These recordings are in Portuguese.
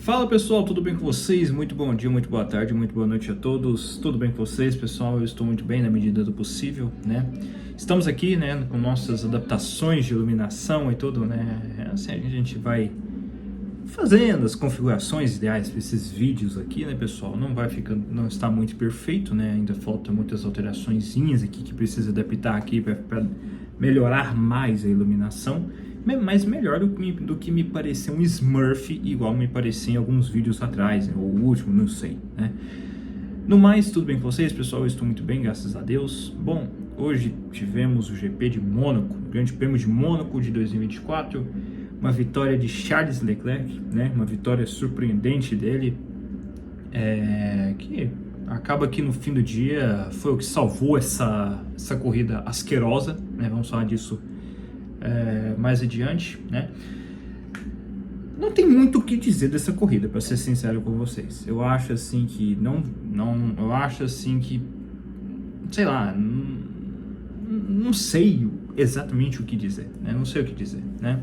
Fala pessoal, tudo bem com vocês? Muito bom dia, muito boa tarde, muito boa noite a todos. Tudo bem com vocês, pessoal? Eu estou muito bem na medida do possível, né? Estamos aqui, né, com nossas adaptações de iluminação e tudo, né? Assim, a gente vai fazendo as configurações ideais para esses vídeos aqui, né, pessoal? Não está muito perfeito, né? Ainda falta muitas alteraçõezinhas aqui que precisa adaptar aqui para melhorar mais a iluminação. Mas melhor do que me parecer um Smurf, igual me parecia em alguns vídeos atrás, né? Ou o último, não sei, né? No mais, tudo bem com vocês, pessoal? Eu estou muito bem, graças a Deus. Bom, hoje tivemos o GP de Mônaco, o Grande Prêmio de Mônaco de 2024, uma vitória de Charles Leclerc, né? Uma vitória surpreendente dele, que acaba que no fim do dia foi o que salvou essa corrida asquerosa, né? Vamos falar disso mais adiante, né? Não tem muito o que dizer dessa corrida, para ser sincero com vocês. Eu acho assim que eu acho assim que, sei lá, não sei exatamente o que dizer, né? Não sei o que dizer, né?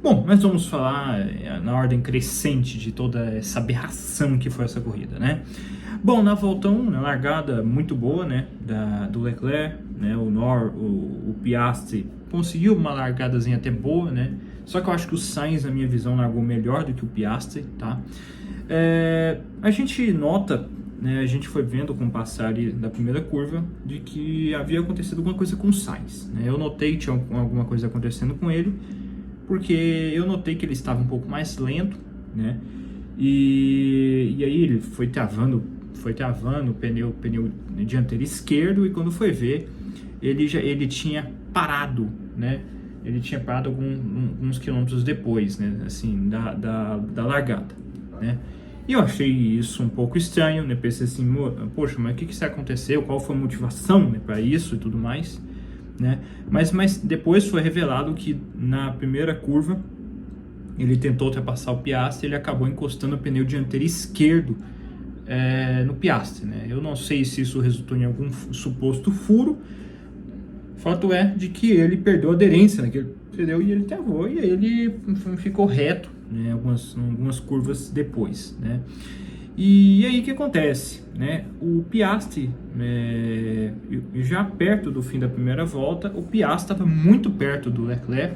Bom, mas vamos falar na ordem crescente de toda essa aberração que foi essa corrida, né? Bom, na volta 1, na largada muito boa, né, do Leclerc, né, o Piastri conseguiu uma largadazinha até boa, né, só que eu acho que o Sainz, na minha visão, largou melhor do que o Piastri, tá? A gente nota, né, a gente foi vendo com o passar da primeira curva, de que havia acontecido alguma coisa com o Sainz, né? Eu notei que tinha alguma coisa acontecendo com ele, porque eu notei que ele estava um pouco mais lento, né, e aí ele foi travando o pneu dianteiro esquerdo, e quando foi ver, ele tinha parado, né? Ele tinha parado alguns quilômetros depois, né? Assim, da largada, né? E eu achei isso um pouco estranho, né? Pensei assim, poxa, mas o que aconteceu? Qual foi a motivação, né, para isso e tudo mais, né? Mas depois foi revelado que na primeira curva ele tentou ultrapassar o Piastri, ele acabou encostando o pneu dianteiro esquerdo no Piastri, né? Eu não sei se isso resultou em algum suposto furo. Fato é de que ele perdeu a aderência naquele pneu e ele travou, e aí ele ficou reto, né, algumas curvas depois, né? E aí o que acontece, né? O Piastri, já perto do fim da primeira volta, o Piastri estava muito perto do Leclerc,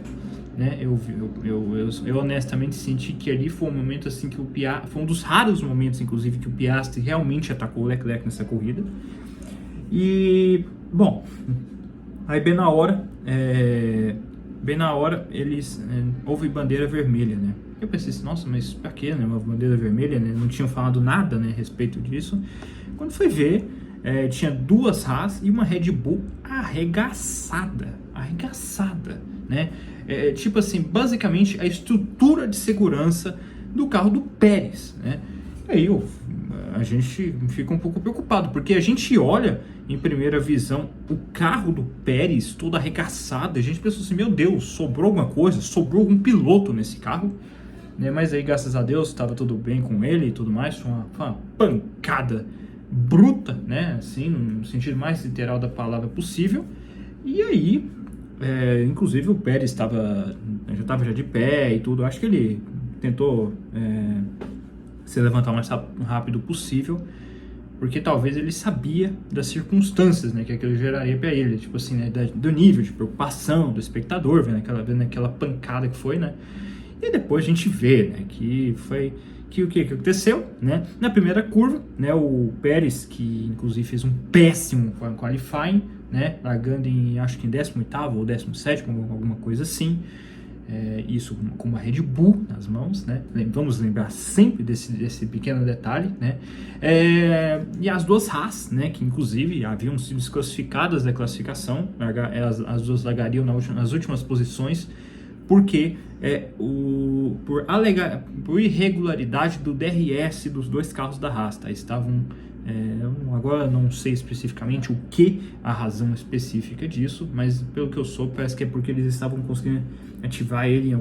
né? Eu honestamente senti que ali foi um momento assim que foi um dos raros momentos, inclusive, que o Piastri realmente atacou o Leclerc nessa corrida. E bom, aí bem na hora eles houve bandeira vermelha, né? Eu pensei assim, nossa, mas pra quê, né? Uma bandeira vermelha, né? Não tinham falado nada, né, a respeito disso. Quando foi ver, tinha duas Haas e uma Red Bull arregaçada, né? Tipo assim, basicamente a estrutura de segurança do carro do Pérez, né? E aí a gente fica um pouco preocupado, porque a gente olha em primeira visão o carro do Pérez todo arregaçado, a gente pensa assim, meu Deus, sobrou alguma coisa, sobrou algum piloto nesse carro, né? Mas aí, graças a Deus, estava tudo bem com ele e tudo mais, foi uma pancada bruta, né? Assim, no sentido mais literal da palavra possível. E aí, inclusive o Pérez já estava de pé e tudo, acho que ele tentou se levantar o mais rápido possível, porque talvez ele sabia das circunstâncias, né, que aquilo geraria para ele, tipo assim, né, do nível de preocupação do espectador, vendo aquela pancada que foi, né? E depois a gente vê, né, o que aconteceu, né? Na primeira curva, né, o Pérez, que inclusive fez um péssimo qualifying, né, largando acho que em 18º ou 17º, alguma coisa assim. Isso com uma Red Bull nas mãos, né? Vamos lembrar sempre desse pequeno detalhe, né? E as duas Haas, né, que inclusive haviam sido desclassificadas da classificação, as duas largariam nas últimas posições, porque por irregularidade do DRS dos dois carros da Haas, tá? Agora não sei especificamente o que a razão específica disso, mas pelo que eu soube, parece que é porque eles estavam conseguindo ativar ele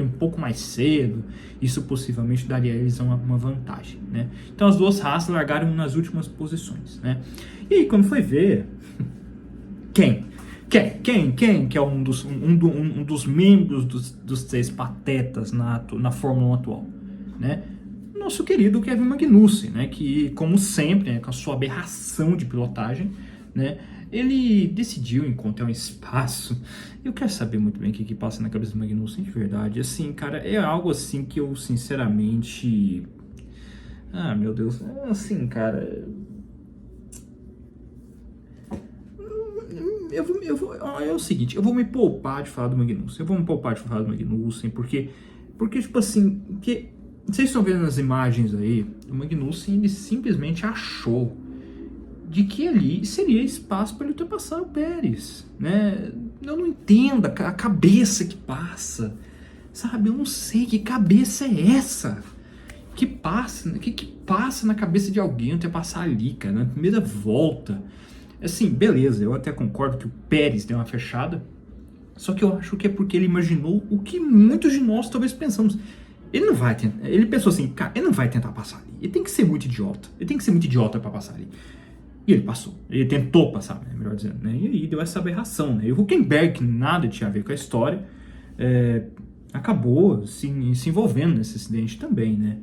um pouco mais cedo. Isso possivelmente daria a eles uma vantagem, né? Então as duas Haas largaram nas últimas posições, né? E aí, quando foi ver, quem que é um dos membros dos três patetas na Fórmula 1 atual? né? Nosso querido Kevin Magnussen, né? Que, como sempre, né, com a sua aberração de pilotagem, né? Ele decidiu encontrar um espaço. Eu quero saber muito bem o que passa na cabeça do Magnussen, de verdade. Assim, cara, é algo assim que eu, sinceramente... Ah, meu Deus. Assim, cara... É o seguinte, eu vou me poupar de falar do Magnussen. Porque tipo assim, vocês estão vendo nas imagens aí, o Magnussen, ele simplesmente achou de que ali seria espaço para ele ultrapassar o Pérez, né? Eu não entendo a cabeça que passa, sabe? Eu não sei que cabeça é essa que passa na cabeça de alguém ultrapassar ali, cara, na primeira volta. Assim, beleza, eu até concordo que o Pérez deu uma fechada, só que eu acho que é porque ele imaginou o que muitos de nós talvez pensamos. Ele não vai tentar, ele pensou assim, cara, ele não vai tentar passar ali, ele tem que ser muito idiota para passar ali. E ele passou, ele tentou passar, né, melhor dizendo, né, e aí deu essa aberração, né, e o Hülkenberg, que nada tinha a ver com a história, acabou se envolvendo nesse acidente também, né.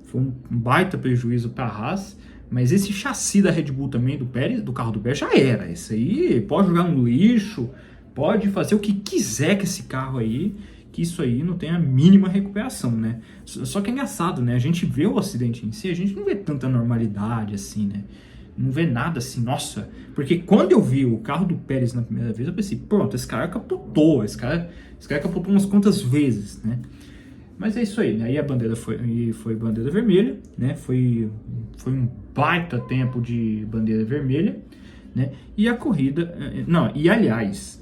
Foi um baita prejuízo para a Haas, mas esse chassi da Red Bull também, do Pérez, do carro do Pérez, já era. Esse aí pode jogar no lixo, pode fazer o que quiser com esse carro aí, que isso aí não tem a mínima recuperação, né? Só que é engraçado, né? A gente vê o acidente em si, a gente não vê tanta normalidade assim, né? Não vê nada assim, nossa. Porque quando eu vi o carro do Pérez na primeira vez, eu pensei, pronto, esse cara capotou, esse cara capotou umas quantas vezes, né? Mas é isso aí, né? Aí a bandeira foi bandeira vermelha, né? Foi um baita tempo de bandeira vermelha, né? E a corrida... Não, e aliás,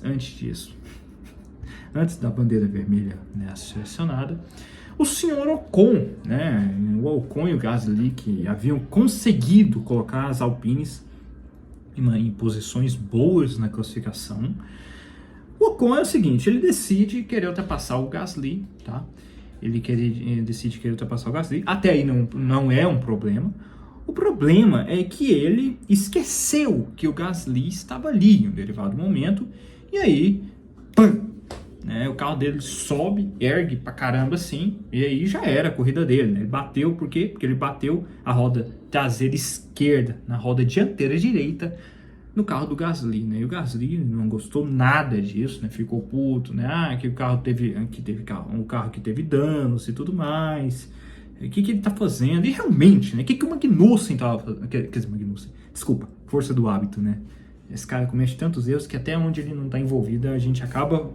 antes disso, antes da bandeira vermelha, né, selecionada, o senhor Ocon, né? O Ocon e o Gasly, que haviam conseguido colocar as Alpines em posições boas na classificação. O Ocon é o seguinte, ele decide querer ultrapassar o Gasly, tá? Ele decide querer ultrapassar o Gasly. Até aí não é um problema. O problema é que ele esqueceu que o Gasly estava ali em um derivado momento. E aí, pam! Né, o carro dele sobe, ergue pra caramba assim. E aí já era a corrida dele, né? Ele bateu, por quê? Porque ele bateu a roda traseira esquerda na roda dianteira direita no carro do Gasly, né? E o Gasly não gostou nada disso, né? Ficou puto, né? Que o carro um carro que teve danos e tudo mais. O que ele tá fazendo? E realmente, né? O que o Magnussen tava fazendo? Quer dizer, Magnussen, desculpa, força do hábito, né? Esse cara comete tantos erros que até onde ele não tá envolvido, a gente acaba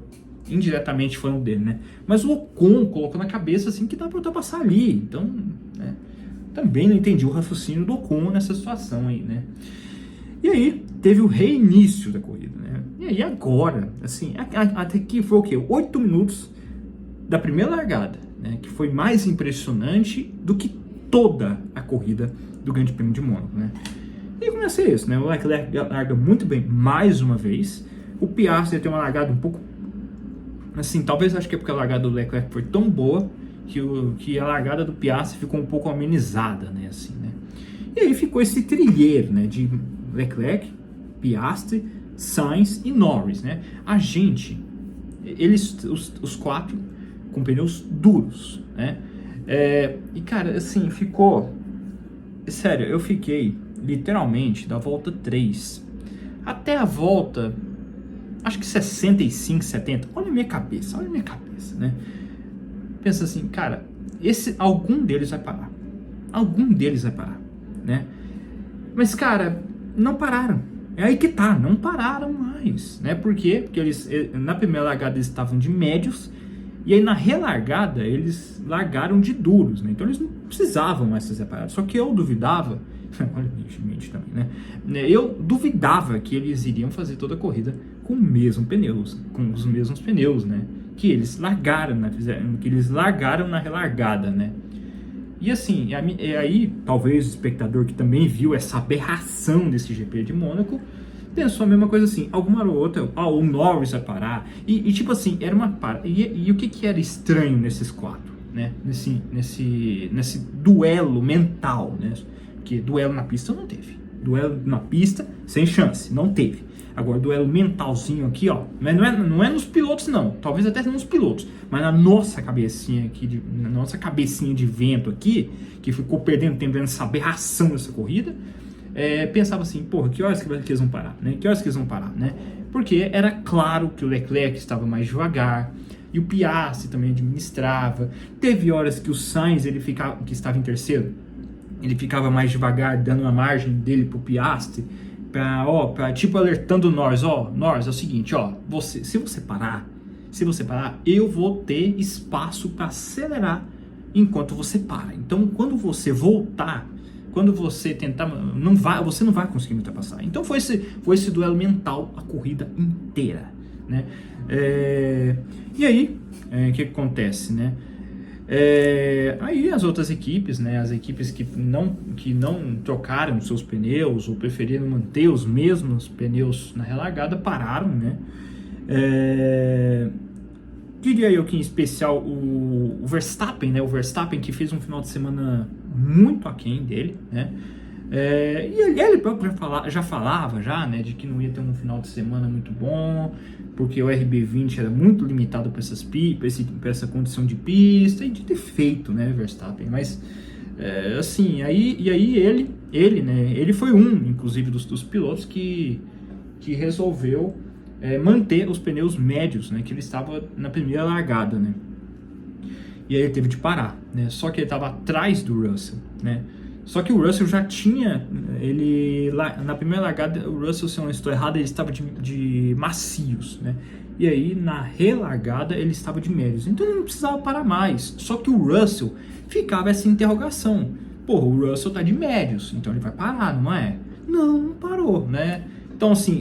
indiretamente falando dele, né? Mas o Ocon colocou na cabeça, assim, que dá pra ultrapassar ali. Então, né? Também não entendi o raciocínio do Ocon nessa situação aí, né? E aí, teve o reinício da corrida, né? E aí agora, assim, até que foi o quê? 8 minutos da primeira largada, né? Que foi mais impressionante do que toda a corrida do Grande Prêmio de Mônaco, né? E começa isso, né? O Leclerc larga muito bem mais uma vez. O Piastri tem uma largada um pouco... Assim, talvez acho que é porque a largada do Leclerc foi tão boa que a largada do Piastri ficou um pouco amenizada, né? Assim, né? E aí ficou esse trilheiro, né? De Leclerc, Piastri, Sainz e Norris, né? A gente, os quatro com pneus duros, né? E cara, assim, ficou... Sério, eu fiquei literalmente da volta 3 até a volta, acho que 65, 70. Olha a minha cabeça, né? Pensa assim, cara, algum deles vai parar. Né? Mas, cara, não pararam. É aí que tá, não pararam mais, né? Por quê? Porque na primeira largada eles estavam de médios e aí na relargada eles largaram de duros, né? Então eles não precisavam mais ser separados. Só que eu duvidava, olha, mente também, né? Eu duvidava que eles iriam fazer toda a corrida com os mesmos pneus, né? Que eles largaram na relargada, né? E assim, aí talvez o espectador que também viu essa aberração desse GP de Mônaco pensou a mesma coisa assim, alguma outra, o Norris vai parar, e tipo assim, era uma para. E o que era estranho nesses quatro, né? Nesse duelo mental, né? Porque duelo na pista não teve. Duelo na pista, sem chance, não teve. Agora, duelo mentalzinho aqui, ó, não é nos pilotos não, talvez até nos pilotos, mas na nossa cabecinha aqui, na nossa cabecinha de vento aqui, que ficou perdendo tempo vendo essa aberração dessa corrida, pensava assim, porra, que horas que eles vão parar, né? Que horas que eles vão parar, né? Porque era claro que o Leclerc estava mais devagar, e o Piastri também administrava. Teve horas que o Sainz, que estava em terceiro, ele ficava mais devagar, dando uma margem dele pro Piastri, tipo alertando o Norris, Norris, é o seguinte, se você parar, eu vou ter espaço para acelerar enquanto você para. Então, quando você voltar, quando você tentar, você não vai conseguir me ultrapassar. Então foi esse duelo mental a corrida inteira, né? E aí, o que acontece, né? Aí as outras equipes, né? As equipes que não trocaram seus pneus ou preferiram manter os mesmos pneus na relargada pararam, né? Diria eu que em especial o Verstappen, né? O Verstappen que fez um final de semana muito aquém dele, né? E ele próprio já falava, né, de que não ia ter um final de semana muito bom, porque o RB20 era muito limitado para essa condição de pista e de defeito, né, Verstappen. Mas, assim, ele foi inclusive, dos pilotos que resolveu manter os pneus médios, né, que ele estava na primeira largada, né. E aí ele teve de parar, né, só que ele estava atrás do Russell, né. Só que o Russell já tinha, na primeira largada, o Russell, se eu não estou errado, ele estava de macios, né? E aí, na relargada, ele estava de médios. Então, ele não precisava parar mais. Só que o Russell ficava essa interrogação. Porra, o Russell tá de médios, então ele vai parar, não é? Não parou, né? Então, assim,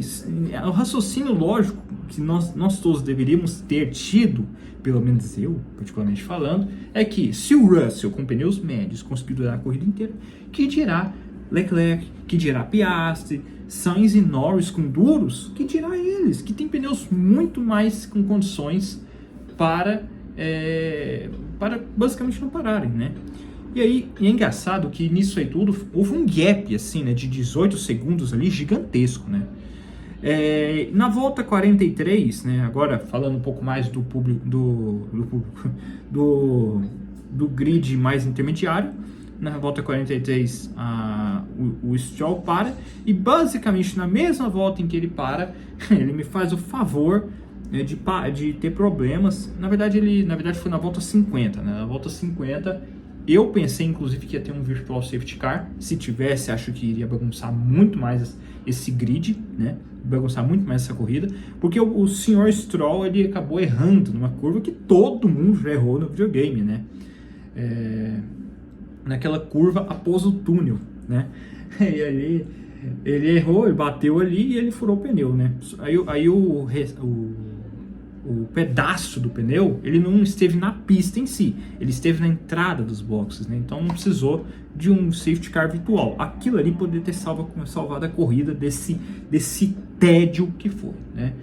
o raciocínio lógico que nós todos deveríamos ter tido, pelo menos eu, particularmente falando, é que se o Russell com pneus médios conseguir durar a corrida inteira, que dirá Leclerc, que dirá Piastri, Sainz e Norris com duros, que dirá eles, que tem pneus muito mais com condições para basicamente não pararem, né? E aí, é engraçado que nisso aí tudo houve um gap, assim, né, de 18 segundos ali, gigantesco, né? Na volta 43, né, agora falando um pouco mais do público, do grid mais intermediário, na volta 43 o Stroll para, e basicamente na mesma volta em que ele para, ele me faz o favor de ter problemas. Na verdade foi na volta 50, né? Na volta 50 eu pensei inclusive que ia ter um virtual safety car. Se tivesse, acho que iria bagunçar muito mais esse grid, né? Bagunçar muito mais essa corrida, porque o senhor Stroll, ele acabou errando numa curva que todo mundo já errou no videogame, né? Naquela curva após o túnel, né? E aí ele errou, ele bateu ali e ele furou o pneu, né? Aí o pedaço do pneu, ele não esteve na pista em si, ele esteve na entrada dos boxes, né? Então não precisou de um safety car virtual. Aquilo ali poderia ter salvado a corrida desse tédio que foi, né?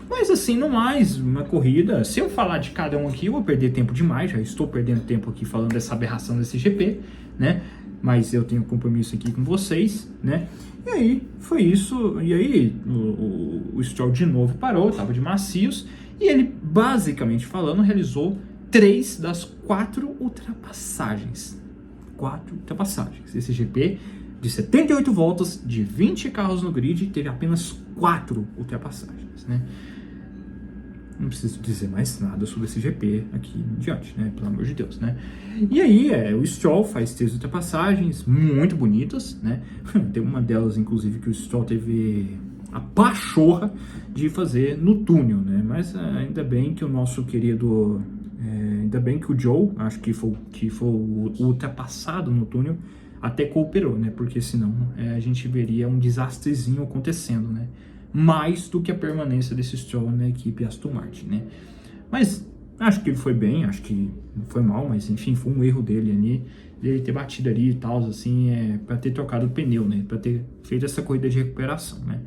Mas assim, no mais, uma corrida, se eu falar de cada um aqui, eu vou perder tempo demais, já estou perdendo tempo aqui falando dessa aberração desse GP, né? Mas eu tenho compromisso aqui com vocês, né? E aí, foi isso, e aí o Stroll de novo parou, estava de macios, e ele, basicamente falando, realizou 3 das 4 ultrapassagens. 4 ultrapassagens. Esse GP de 78 voltas, de 20 carros no grid, teve apenas 4 ultrapassagens, né? Não preciso dizer mais nada sobre esse GP aqui em diante, né? Pelo amor de Deus, né? E aí, o Stroll faz 3 ultrapassagens muito bonitas, né? Tem uma delas, inclusive, que o Stroll teve a pachorra de fazer no túnel, né? Mas ainda bem que o nosso querido... ainda bem que o Joe, acho que foi o ultrapassado no túnel, até cooperou, né? Porque senão a gente veria um desastrezinho acontecendo, né? Mais do que a permanência desse Stroll na equipe Aston Martin, né? Mas acho que ele foi bem, acho que não foi mal, mas enfim, foi um erro dele ali, dele ter batido ali e tal, assim, para ter trocado o pneu, né? Para ter feito essa corrida de recuperação, né?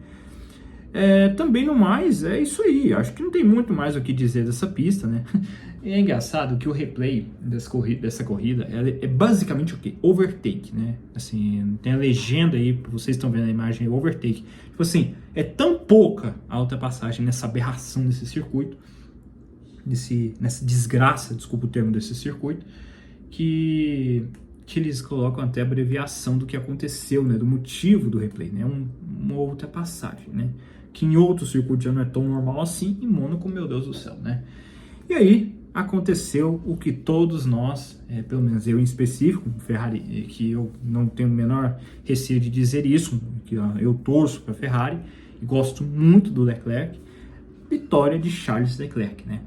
Também no mais, é isso aí, acho que não tem muito mais o que dizer dessa pista, né? E é engraçado que o replay dessa corrida é basicamente o quê? Overtake, né? Assim, tem a legenda aí, vocês estão vendo a imagem, é overtake. Tipo assim, é tão pouca a ultrapassagem nessa aberração desse circuito, nessa desgraça, desculpa o termo, desse circuito, que eles colocam até a abreviação do que aconteceu, né? Do motivo do replay, né? Uma ultrapassagem, né? Que em outros circuitos já não é tão normal assim, em Mônaco, meu Deus do céu, né? E aí aconteceu o que todos nós, pelo menos eu em específico, Ferrari, que eu não tenho o menor receio de dizer isso, que eu torço para a Ferrari e gosto muito do Leclerc, vitória de Charles Leclerc, né?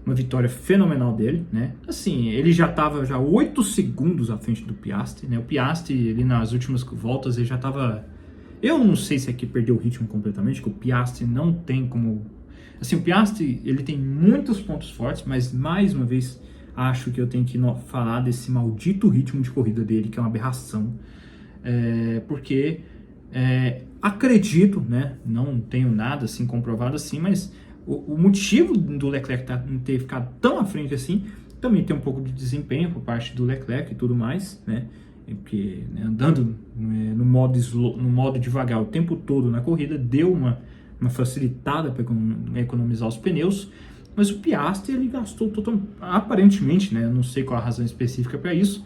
Uma vitória fenomenal dele, né? Assim, ele já estava 8 segundos à frente do Piastri, né? O Piastri, ele nas últimas voltas, ele já estava... Eu não sei se aqui perdeu o ritmo completamente, que o Piastri não tem como... Assim, o Piastri, ele tem muitos pontos fortes, mas mais uma vez acho que eu tenho que falar desse maldito ritmo de corrida dele, que é uma aberração. Porque acredito, né? Não tenho nada assim comprovado assim, mas o motivo do Leclerc ter ficado tão à frente assim também tem um pouco de desempenho por parte do Leclerc e tudo mais, né? Porque andando no modo devagar o tempo todo na corrida deu uma facilitada para economizar os pneus, mas o Piastri ele gastou aparentemente, né? Eu não sei qual a razão específica para isso,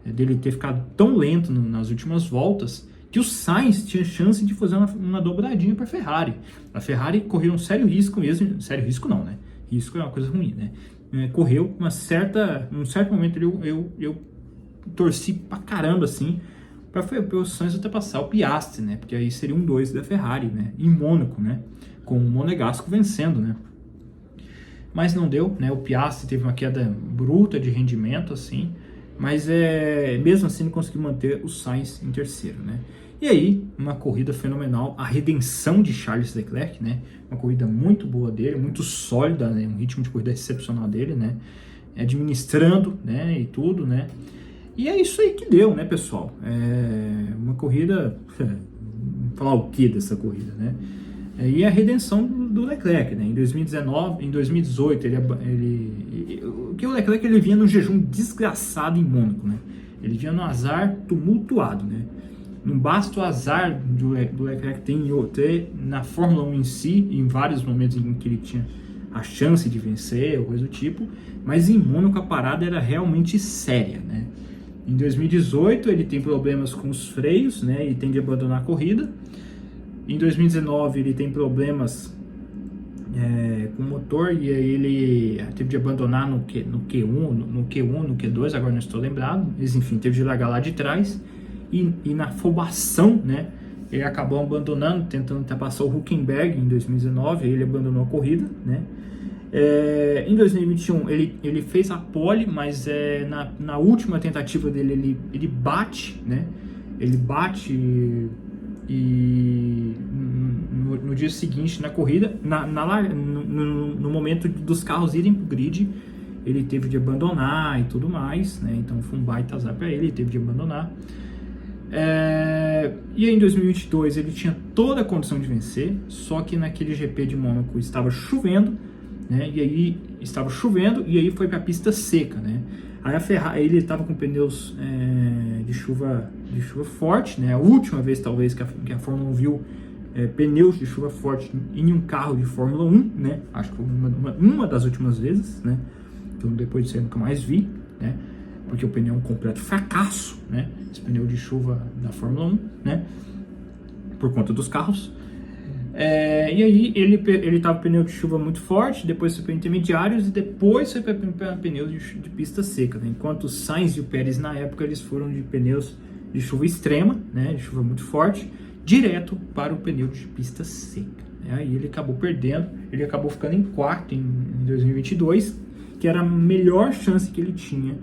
dele ter ficado tão lento nas últimas voltas, que o Sainz tinha chance de fazer uma dobradinha para a Ferrari. A Ferrari correu um sério risco mesmo, sério risco não, né? Risco é uma coisa ruim, né? Correu num certo momento eu torci pra caramba assim para o Sainz ultrapassar o Piastri, né? Porque aí seria 2 da Ferrari, né? Em Mônaco, né? Com o Monegasco vencendo, né? Mas não deu, né? O Piastri teve uma queda bruta de rendimento, assim, mas mesmo assim ele conseguiu manter o Sainz em terceiro, né? E aí, uma corrida fenomenal, a redenção de Charles Leclerc, né? Uma corrida muito boa dele, muito sólida, né? Um ritmo de corrida excepcional dele, né? Administrando, né? E tudo, né? E é isso aí que deu, né, pessoal? Uma corrida... Vamos falar o que dessa corrida, né? E a redenção do Leclerc, né? Em 2018, o Leclerc ele vinha num jejum desgraçado em Mônaco, né? Ele vinha no azar tumultuado, né? Não basta o azar do Leclerc ter na Fórmula 1 em si, em vários momentos em que ele tinha a chance de vencer, ou coisa do tipo, mas em Mônaco a parada era realmente séria, né? Em 2018 ele tem problemas com os freios, né? E tem de abandonar a corrida. Em 2019 ele tem problemas com o motor e aí ele teve de abandonar no Q1, no Q2, agora não estou lembrado. Mas enfim, teve de largar lá de trás. E na afobação, né, ele acabou abandonando, tentando ultrapassar o Hülkenberg em 2019, ele abandonou a corrida, né. Em 2021 ele fez a pole, mas na última tentativa dele ele bate, né, ele bate e no dia seguinte na corrida, no momento dos carros irem para o grid, ele teve de abandonar e tudo mais, né, então foi um baita azar para ele teve de abandonar. E aí em 2022 ele tinha toda a condição de vencer, só que naquele GP de Mônaco estava chovendo, né? E aí foi para a pista seca, né? Aí a Ferrari, ele estava com pneus de chuva forte, né? A última vez talvez que a Fórmula 1 viu pneus de chuva forte em um carro de Fórmula 1, né? Acho que foi uma das últimas vezes, né? Então depois disso eu nunca mais vi, né? Porque o pneu é um completo fracasso, né? Esse pneu de chuva da Fórmula 1, né? Por conta dos carros. E aí ele tava com pneu de chuva muito forte, depois foi para intermediários e depois foi para pneus de pista seca, né? Enquanto o Sainz e o Pérez na época eles foram de pneus de chuva extrema, né? De chuva muito forte, direto para o pneu de pista seca. Aí ele acabou perdendo, ele acabou ficando em quarto em 2022, que era a melhor chance que ele tinha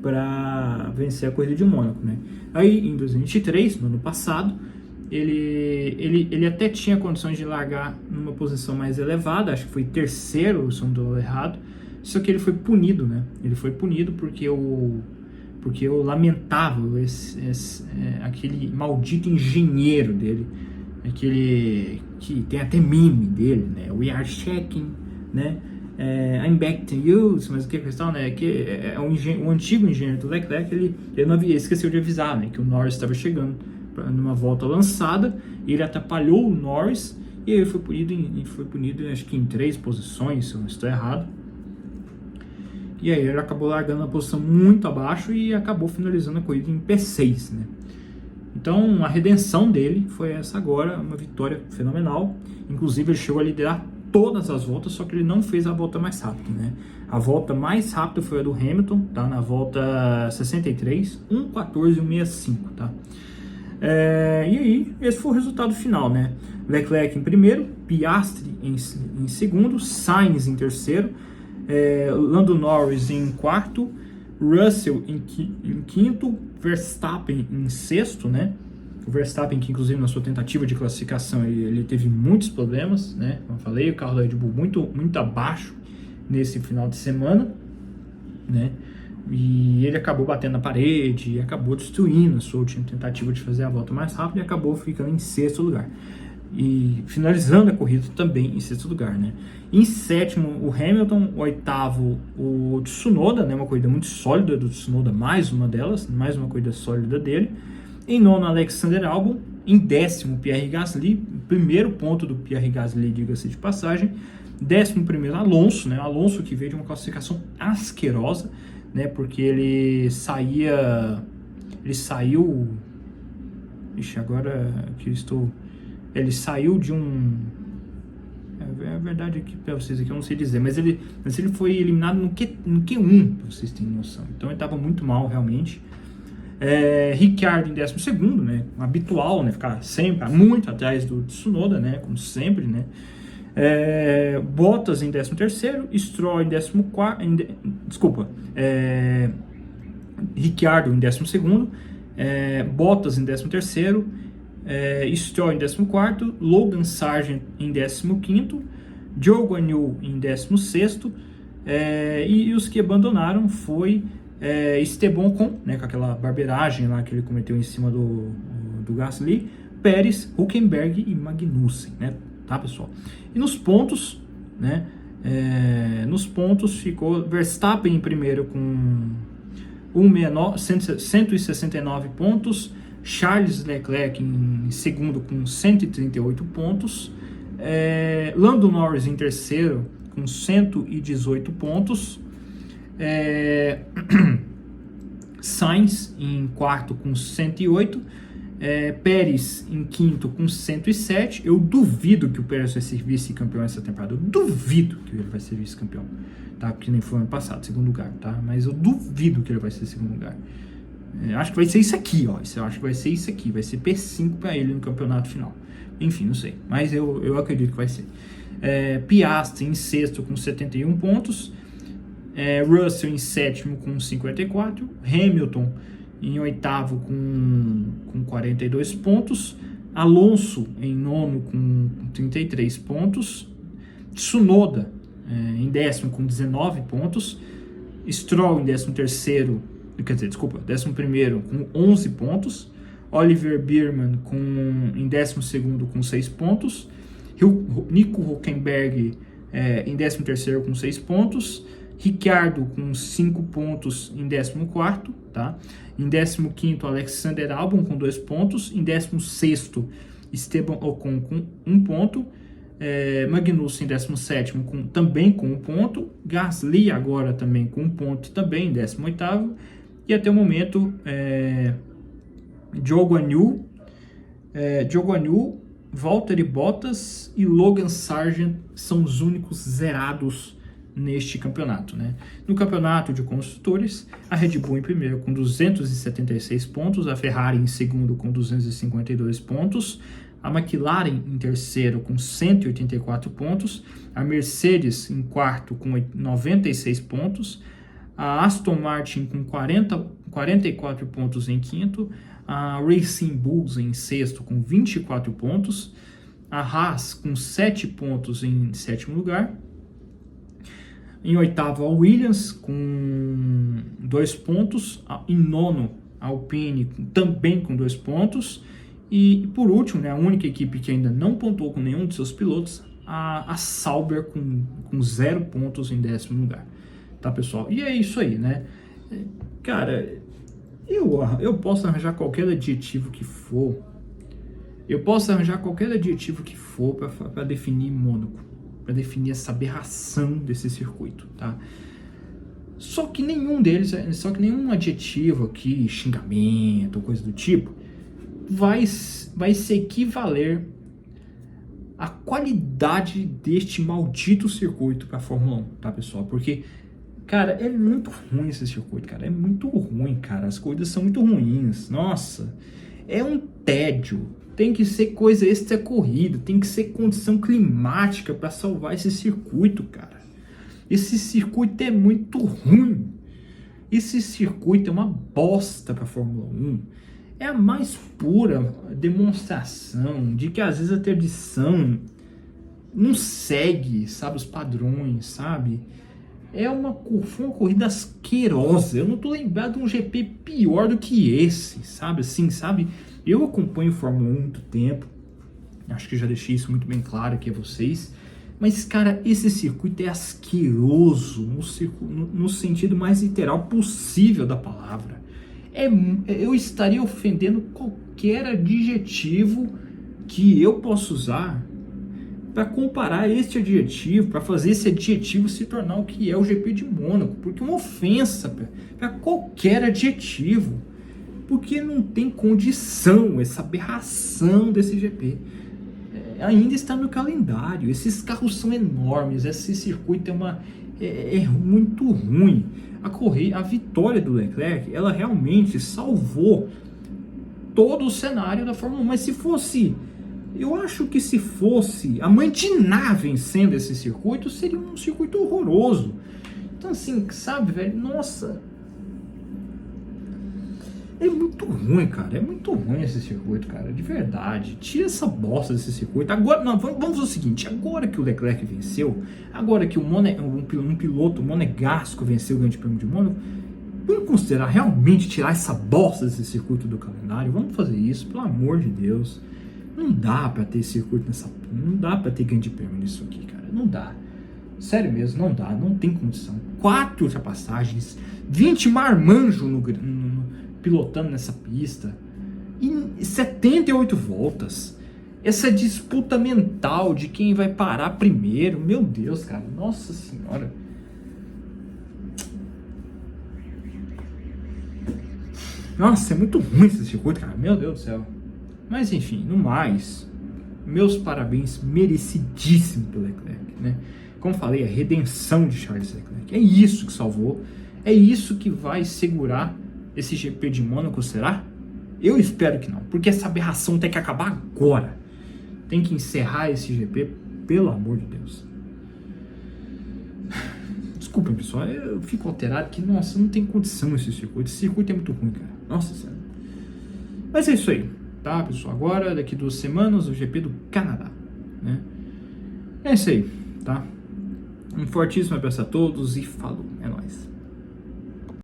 para vencer a corrida de Mônaco, né? Aí em 2023, no ano passado, ele até tinha condições de largar numa posição mais elevada, acho que foi terceiro, se não estou errado, só que ele foi punido, né? Ele foi punido porque o lamentável, aquele maldito engenheiro dele, aquele que tem até meme dele, né? We are checking, né? I'm back to use, mas o que é a questão, né? Que o antigo engenheiro do Leclerc, ele esqueceu de avisar, né? Que o Norris estava chegando numa volta lançada, ele atrapalhou o Norris, e ele foi punido acho que em 3 posições, se eu não estou errado. E aí ele acabou largando a posição muito abaixo e acabou finalizando a corrida em P6, né? Então a redenção dele foi essa agora, uma vitória fenomenal. Inclusive ele chegou a liderar todas as voltas, só que ele não fez a volta mais rápida, né? A volta mais rápida foi a do Hamilton, tá? Na volta 63, 1:14.165, tá? E aí, esse foi o resultado final, né? Leclerc em primeiro, Piastri em segundo, Sainz em terceiro, Lando Norris em quarto, Russell em quinto, Verstappen em sexto, né? O Verstappen, que inclusive na sua tentativa de classificação ele teve muitos problemas, né? Como eu falei, o carro da Red Bull muito abaixo nesse final de semana, né? E ele acabou batendo na parede e acabou destruindo a sua última tentativa de fazer a volta mais rápida e acabou ficando em sexto lugar. E finalizando a corrida também em sexto lugar, né? Em sétimo, o Hamilton. Oitavo, o Tsunoda, né? Uma corrida muito sólida do Tsunoda, mais uma corrida sólida dele. Em nono, Alexander Albon. Em décimo, Pierre Gasly. Primeiro ponto do Pierre Gasly, diga-se de passagem. 11º, Alonso, né? Alonso, que veio de uma classificação asquerosa, né? Porque ele saiu... Ixi, agora que eu estou... Ele saiu de um... É verdade aqui para vocês aqui, eu não sei dizer, mas ele foi eliminado no Q1, para vocês terem noção. Então ele estava muito mal, realmente. Ricciardo em 12º, né? Habitual, né? Ficar sempre muito atrás do Tsunoda, né? Como sempre, né? Bottas em 13º, Stroll em 14º, Ricciardo em 12º, Bottas em 13º, Stroll em 14º, Logan Sargent em 15º, Zhou Guanyu em 16º, e os que abandonaram foi Esteban Ocon, né, com aquela barbeiragem lá que ele cometeu em cima do Gasly, Pérez, Hülkenberg e Magnussen, né, tá, pessoal? E nos pontos, né, ficou Verstappen em primeiro com 169 pontos, Charles Leclerc em segundo com 138 pontos, Lando Norris em terceiro com 118 pontos, Sainz em quarto com 108, Pérez em quinto com 107. Eu duvido que o Pérez vai ser vice-campeão essa temporada. Eu duvido que ele vai ser vice-campeão, tá? Porque nem foi ano passado, segundo lugar, tá? Mas eu duvido que ele vai ser segundo lugar. Acho que vai ser isso aqui, ó. Eu acho que vai ser isso aqui. Vai ser P5 para ele no campeonato final. Enfim, não sei. Mas eu acredito que vai ser. Piastri em sexto com 71 pontos. Russell em sétimo com 54. Hamilton em oitavo com 42 pontos. Alonso em nono com 33 pontos. Tsunoda em décimo com 19 pontos. Stroll em 13º, quer dizer, desculpa, 11º com 11 pontos. Oliver Biermann em 12º com 6 pontos. Nico Hülkenberg em 13º com 6 pontos. Ricciardo com 5 pontos em 14º, tá? Em 15º, Alexander Albon com 2 pontos. Em 16º, Esteban Ocon com 1 ponto. Magnussen em 17º também com 1 ponto. Gasly agora também com 1 ponto também em 18º. E até o momento, Zhou Guanyu, Valtteri Bottas e Logan Sargent são os únicos zerados neste campeonato, né? No campeonato de construtores, a Red Bull em primeiro com 276 pontos, a Ferrari em segundo com 252 pontos, a McLaren em terceiro com 184 pontos, a Mercedes em quarto com 96 pontos, a Aston Martin com 44 pontos em quinto, a Racing Bulls em sexto com 24 pontos, a Haas com 7 pontos em sétimo lugar, em oitavo a Williams com 2 pontos, em nono a Alpine também com 2 pontos, e por último, né, a única equipe que ainda não pontuou com nenhum de seus pilotos, a Sauber com 0 pontos em 10º lugar, tá, pessoal? E é isso aí, né? Cara, eu posso arranjar qualquer adjetivo que for, para definir Mônaco, para definir essa aberração desse circuito, tá? Só que nenhum adjetivo aqui, xingamento, coisa do tipo, vai se equivaler à qualidade deste maldito circuito para a Fórmula 1, tá, pessoal? Porque, cara, é muito ruim esse circuito, cara. É muito ruim, cara. As corridas são muito ruins. Nossa, é um tédio. Tem que ser coisa extra corrida, tem que ser condição climática para salvar esse circuito, cara. Esse circuito é muito ruim. Esse circuito é uma bosta para a Fórmula 1. É a mais pura demonstração de que às vezes a tradição não segue, sabe, os padrões, sabe? Foi uma corrida asquerosa. Eu não tô lembrado de um GP pior do que esse, sabe? Assim, sabe? Eu acompanho Fórmula 1 há muito tempo. Acho que já deixei isso muito bem claro aqui a vocês. Mas, cara, esse circuito é asqueroso no sentido mais literal possível da palavra. Eu estaria ofendendo qualquer adjetivo que eu possa usar para comparar este adjetivo, para fazer esse adjetivo se tornar o que é o GP de Mônaco. Porque é uma ofensa para qualquer adjetivo. Porque não tem condição essa aberração desse GP. Ainda está no calendário. Esses carros são enormes. Esse circuito é muito ruim. A vitória do Leclerc, ela realmente salvou todo o cenário da Fórmula 1. Mas eu acho que se fosse a Mãe Diná vencendo esse circuito, seria um circuito horroroso. Então, assim, sabe, velho, nossa, é muito ruim, cara. É muito ruim esse circuito, cara. De verdade. Tira essa bosta desse circuito. Agora, não, vamos fazer o seguinte. Agora que o Leclerc venceu, agora que um piloto monegasco venceu o Grande Prêmio de Mônaco, vamos considerar realmente tirar essa bosta desse circuito do calendário. Vamos fazer isso, pelo amor de Deus. Não dá pra ter circuito não dá pra ter Grande Prêmio nisso aqui, cara. Não dá. Sério mesmo, não dá. Não tem condição. 4 ultrapassagens, 20 marmanjos pilotando nessa pista, em 78 voltas, essa disputa mental de quem vai parar primeiro, meu Deus, cara, nossa senhora. Nossa, é muito ruim esse circuito, cara, meu Deus do céu. Mas enfim, no mais, meus parabéns merecidíssimo pelo Leclerc, né? Como falei, a redenção de Charles Leclerc, é isso que salvou, é isso que vai segurar esse GP de Mônaco, será? Eu espero que não, porque essa aberração tem que acabar agora. Tem que encerrar esse GP, pelo amor de Deus. Desculpem, pessoal, eu fico alterado que, nossa, não tem condição esse circuito. Esse circuito é muito ruim, cara. Nossa senhora. Mas é isso aí, tá, pessoal? Agora, daqui 2 semanas, o GP do Canadá, né? É isso aí, tá? Um fortíssimo abraço a todos e falou, é nóis.